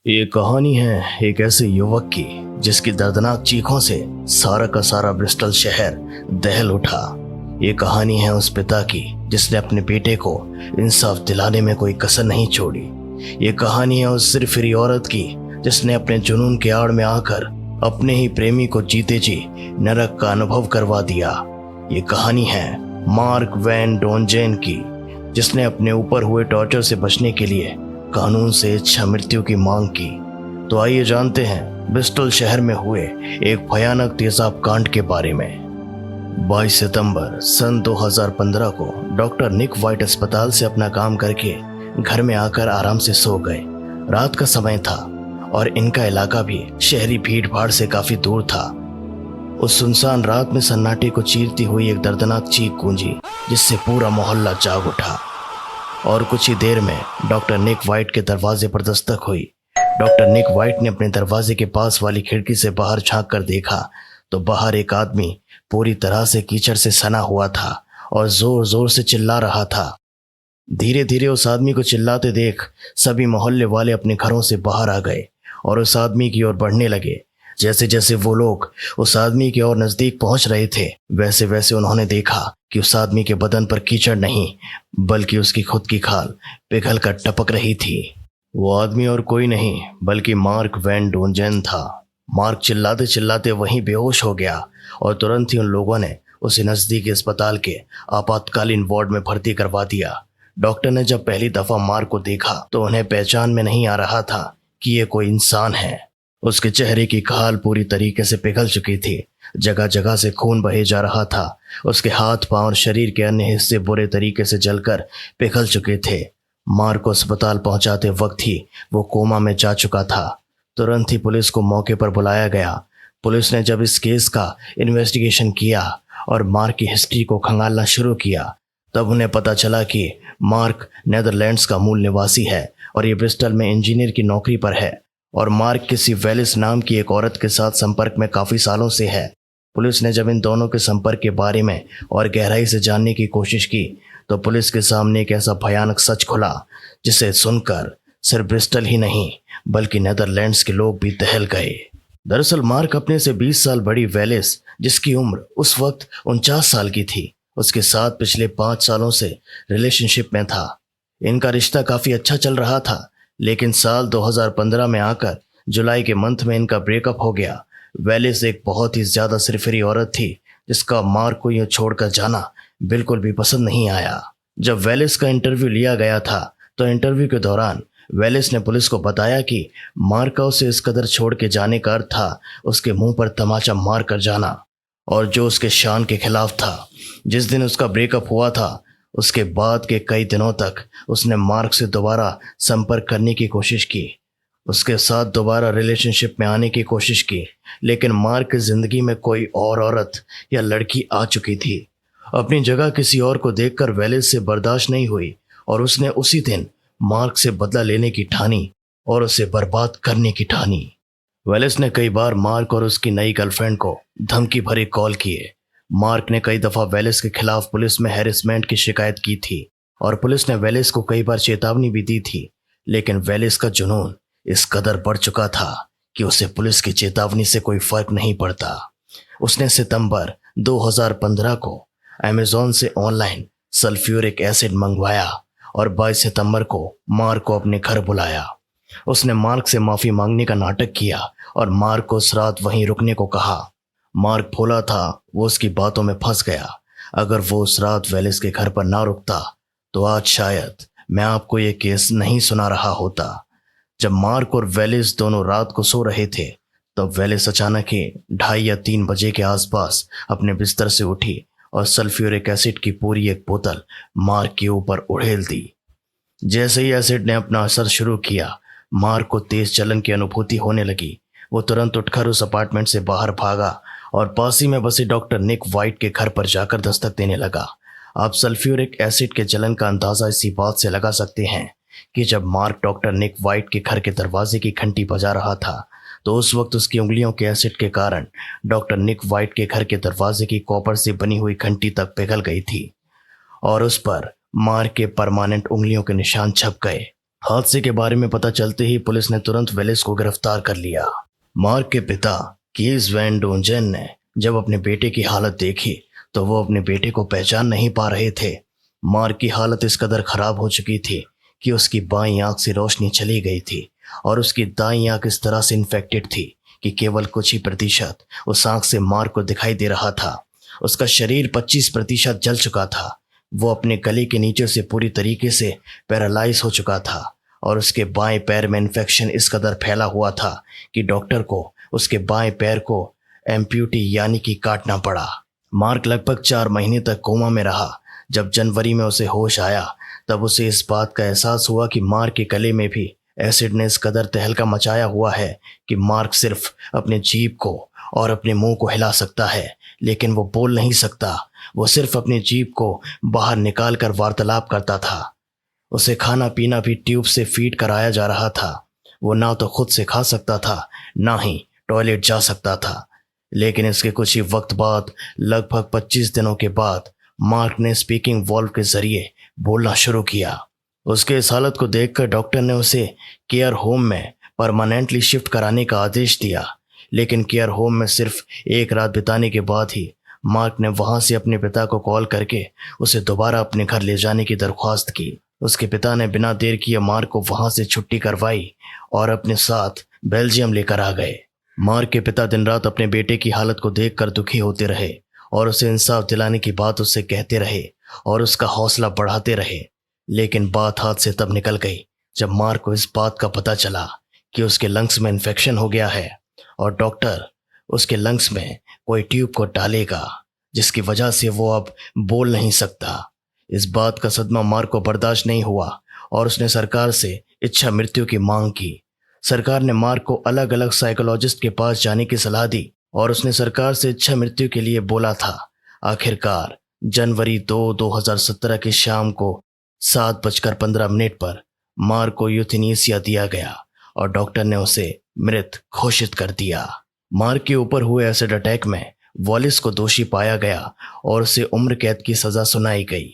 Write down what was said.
ये कहानी है एक ऐसे युवक की जिसकी दर्दनाक चीखों से सारा का सारा ब्रिस्टल शहर दहल उठा। ये कहानी है उस पिता की जिसने अपने बेटे को इंसाफ दिलाने में कोई कसर नहीं छोड़ी। ये कहानी है उस सिरफिरी औरत की जिसने अपने जुनून के आड़ में आकर अपने ही प्रेमी को जीते जी नरक का अनुभव करवा दिया। ये कहानी है मार्क वैन डोनजेन की जिसने अपने ऊपर हुए टॉर्चर से बचने के लिए कानून से इच्छा मृत्यु की मांग की। तो आइए जानते हैं ब्रिस्टल शहर में हुए एक भयानक तेजाब कांड के बारे में। 22 सितंबर सन 2015 को डॉक्टर निक वाइट अस्पताल से अपना काम करके घर में आकर आराम से सो गए। रात का समय था और इनका इलाका भी शहरी भीड़ भाड़ से काफी दूर था। उस सुनसान रात में सन्नाटे को चीरती हुई एक दर्दनाक चीख गूंजी जिससे पूरा मोहल्ला जाग उठा। और कुछ ही देर में डॉक्टर निक वाइट के दरवाजे पर दस्तक हुई। डॉक्टर निक वाइट ने अपने दरवाजे के पास वाली खिड़की से बाहर झांक कर देखा तो बाहर एक आदमी पूरी तरह से कीचड़ से सना हुआ था और जोर जोर से चिल्ला रहा था। धीरे धीरे उस आदमी को चिल्लाते देख सभी मोहल्ले वाले अपने घरों से बाहर आ गए और उस आदमी की ओर बढ़ने लगे। जैसे जैसे वो लोग उस आदमी की ओर नजदीक पहुंच रहे थे वैसे वैसे उन्होंने देखा कि उस आदमी के बदन पर कीचड़ नहीं बल्कि उसकी खुद की खाल पिघल कर टपक रही थी। वो आदमी और कोई नहीं बल्कि मार्क वैन डोनजेन था। मार्क चिल्लाते चिल्लाते वहीं बेहोश हो गया और तुरंत ही उन लोगों ने उसे नजदीकी अस्पताल के आपातकालीन वार्ड में भर्ती करवा दिया। डॉक्टर ने जब पहली दफा मार्क को देखा तो उन्हें पहचान में नहीं आ रहा था कि ये कोई इंसान है। उसके चेहरे की खाल पूरी तरीके से पिघल चुकी थी, जगह जगह से खून बहे जा रहा था। उसके हाथ पांव और शरीर के अन्य हिस्से बुरे तरीके से जलकर पिघल चुके थे। मार्क को अस्पताल पहुंचाते वक्त ही वो कोमा में जा चुका था। तुरंत ही पुलिस को मौके पर बुलाया गया। पुलिस ने जब इस केस का इन्वेस्टिगेशन किया और मार्क की हिस्ट्री को खंगालना शुरू किया तब उन्हें पता चला कि मार्क नेदरलैंड्स का मूल निवासी है और ये ब्रिस्टल में इंजीनियर की नौकरी पर है और मार्क किसी वेलिस नाम की एक औरत के साथ संपर्क में काफी सालों से है। पुलिस ने जब इन दोनों के संपर्क के बारे में और गहराई से जानने की कोशिश की तो पुलिस के सामने एक ऐसा भयानक सच खुला जिसे सुनकर सिर्फ ब्रिस्टल ही नहीं बल्कि नेदरलैंड्स के लोग भी दहल गए। दरअसल मार्क अपने से 20 साल बड़ी वेलिस जिसकी उम्र उस वक्त 49 साल की थी उसके साथ पिछले 5 सालों से रिलेशनशिप में था। इनका रिश्ता काफी अच्छा चल रहा था लेकिन साल 2015 में आकर जुलाई के मंथ में इनका ब्रेकअप हो गया। वेलिस एक बहुत ही ज्यादा सिरफिरी औरत थी जिसका मार्क को यूं छोड़कर जाना बिल्कुल भी पसंद नहीं आया। जब वेलिस का इंटरव्यू लिया गया था तो इंटरव्यू के दौरान वेलिस ने पुलिस को बताया कि मार्क का उसे इस कदर छोड़ के जाने का अर्थ था उसके मुंह पर तमाचा मार कर जाना और जो उसके शान के खिलाफ था। जिस दिन उसका ब्रेकअप हुआ था उसके बाद के कई दिनों तक उसने मार्क से दोबारा संपर्क करने की कोशिश की, उसके साथ दोबारा रिलेशनशिप में आने की कोशिश की लेकिन मार्क की जिंदगी में कोई और औरत या लड़की आ चुकी थी। अपनी जगह किसी और को देखकर वेलिस से बर्दाश्त नहीं हुई और उसने उसी दिन मार्क से बदला लेने की ठानी और उसे बर्बाद करने की ठानी। वेलिस ने कई बार मार्क और उसकी नई गर्लफ्रेंड को धमकी भरे कॉल किए। मार्क ने कई दफा वेलिस के खिलाफ पुलिस में हैरेसमेंट की शिकायत की थी और पुलिस ने वेलिस को कई बार चेतावनी भी दी थी लेकिन वेलिस का जुनून इस कदर बढ़ चुका था कि उसे पुलिस की चेतावनी से कोई फर्क नहीं पड़ता। उसने सितंबर 2015 को अमेज़न से ऑनलाइन सल्फ्यूरिक एसिड मंगवाया और 22 सितंबर को मार्क को अपने घर बुलाया। उसने मार्क से माफी मांगने का नाटक किया और मार्क को उस रात वहीं रुकने को कहा। मार्क भोला था, वो उसकी बातों में फंस गया। अगर वो उस रात वेलिस के घर पर ना रुकता तो आज शायद मैं आपको ये केस नहीं सुना रहा होता। जब मार्क और वेलिस दोनों रात को सो रहे थे तब वेलिस अचानक ही 2:30 या 3 बजे के आसपास अपने बिस्तर से उठी और सल्फ्यूरिक एसिड की पूरी एक बोतल मार्क के ऊपर उड़ेल दी। जैसे ही एसिड ने अपना असर शुरू किया मार्क को तेज जलन की अनुभूति होने लगी। वो तुरंत उठकर उस अपार्टमेंट से बाहर भागा और पास ही में बसे डॉक्टर निक वाइट के घर पर जाकर दस्तक देने लगा। आप सल्फ्यूरिक एसिड के जलन का अंदाजा इसी बात से लगा सकते हैं कि जब मार्क डॉक्टर निक वाइट के घर के दरवाजे की घंटी बजा रहा था तो उस वक्त उसकी उंगलियों के एसिड के कारण डॉक्टर निक वाइट के घर के दरवाजे की कॉपर से बनी हुई घंटी तक पिघल गई थी और उस पर मार्क के परमानेंट उंगलियों के निशान छप गए। हादसे के बारे में पता चलते ही पुलिस ने तुरंत वेलिस को गिरफ्तार कर लिया। मार्क के पिता कीज वैन डोंजेन ने जब अपने बेटे की हालत देखी तो वो अपने बेटे को पहचान नहीं पा रहे थे। मार्क की हालत इस कदर खराब हो चुकी थी कि उसकी बाईं आंख से रोशनी चली गई थी और उसकी दाईं आंख इस तरह से इन्फेक्टेड थी कि केवल कुछ ही प्रतिशत उस आंख से मार्क को दिखाई दे रहा था। उसका शरीर 25% जल चुका था। वो अपने गले के नीचे से पूरी तरीके से पैरालाइज हो चुका था और उसके बाएं पैर में इन्फेक्शन इस कदर फैला हुआ था कि डॉक्टर को उसके बाएं पैर को एम्प्यूटी यानी कि काटना पड़ा। मार्क लगभग 4 महीने तक कोमा में रहा। जब जनवरी में उसे होश आया तब उसे इस बात का एहसास हुआ कि मार्क के गले में भी एसिड ने इस कदर तहलका मचाया हुआ है कि मार्क सिर्फ अपने जीभ को और अपने मुंह को हिला सकता है, लेकिन वो बोल नहीं सकता। वो सिर्फ अपनी जीभ को बाहर निकाल कर वार्तालाप करता था। उसे खाना पीना भी ट्यूब से फीड कराया जा रहा था। वो ना तो खुद से खा सकता था, ना ही टॉयलेट जा सकता था। लेकिन इसके कुछ ही वक्त बाद, लगभग 25 दिनों के बाद, मार्क ने स्पीकिंग वॉल्व के जरिए बोलना शुरू किया। उसके इस हालत को देखकर डॉक्टर ने उसे केयर होम में परमानेंटली शिफ्ट कराने का आदेश दिया। लेकिन केयर होम में सिर्फ एक रात बिताने के बाद ही मार्क ने वहां से अपने पिता को कॉल करके उसे दोबारा अपने घर ले जाने की दरख्वास्त की। उसके पिता ने बिना देर किए मार्क को वहां से छुट्टी करवाई और अपने साथ बेल्जियम लेकर आ गए। मार्क के पिता दिन रात अपने बेटे की हालत को देखकर दुखी होते रहे और उसे इंसाफ दिलाने की बात उससे कहते रहे और उसका हौसला बढ़ाते रहे। लेकिन बात हाथ से तब निकल गई जब मार्क को इस बात का पता चला कि उसके लंग्स में इन्फेक्शन हो गया है और डॉक्टर उसके लंग्स में कोई ट्यूब को डालेगा, जिसकी वजह से वो अब बोल नहीं सकता। इस बात का सदमा मार्क को बर्दाश्त नहीं हुआ और उसने सरकार से इच्छा मृत्यु की मांग की। सरकार ने मार्क को अलग अलग साइकोलॉजिस्ट के पास जाने की सलाह दी और उसने सरकार से इच्छा मृत्यु के लिए बोला था। आखिरकार जनवरी 2, 2017 की शाम को 7:15 पर मार्क को यूथेनेसिया दिया गया और डॉक्टर ने उसे मृत घोषित कर दिया। मार्क के ऊपर हुए एसिड अटैक में वॉलिस को दोषी पाया गया और उसे उम्र कैद की सजा सुनाई गई।